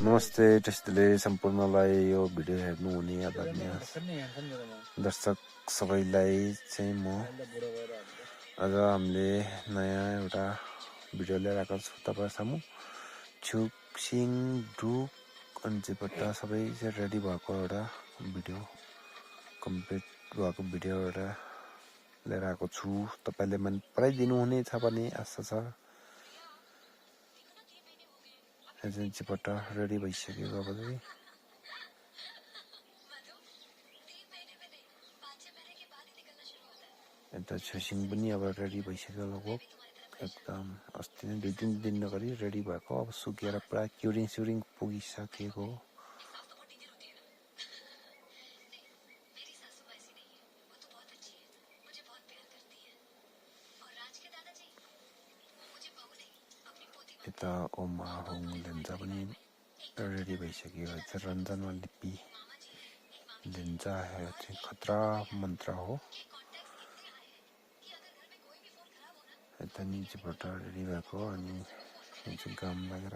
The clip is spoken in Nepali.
नमस्ते त्यसले सम्पूर्णलाई यो भिडियो हेर्नु हुने आदरणीय दर्शक सबैलाई चाहिँ म आज हामीले नयाँ एउटा भिडियो लिएर आएको छु तपाईहरु सामु छुकसिङ डुक अन्जेबाट सबै चाहिँ रेडी भएको एउटा भिडियो कम्प्लिट भएको भिडियो एउटा लिएर आएको छु तपाईले मन पराइदिनु हुनेछ भन्ने आशा छ एजेन्सीबाट रेडी भइसकेको अब चाहिँ यता छुसिङ पनि अब रेडी भइसक्यो लगभग एकदम अस्ति नै 2-3 दिन अगाडि रेडी भएको अब सुकेर पुरा क्युरिङ पुगिसकेको यता ओमा होङ लेन्जा पनि रेडी भइसक्यो रञ्जनमा लिपि लेन्जा चाहिँ खतरा मन्त्र हो यता निचेबाट रेडी भएको अनि गाम लागेर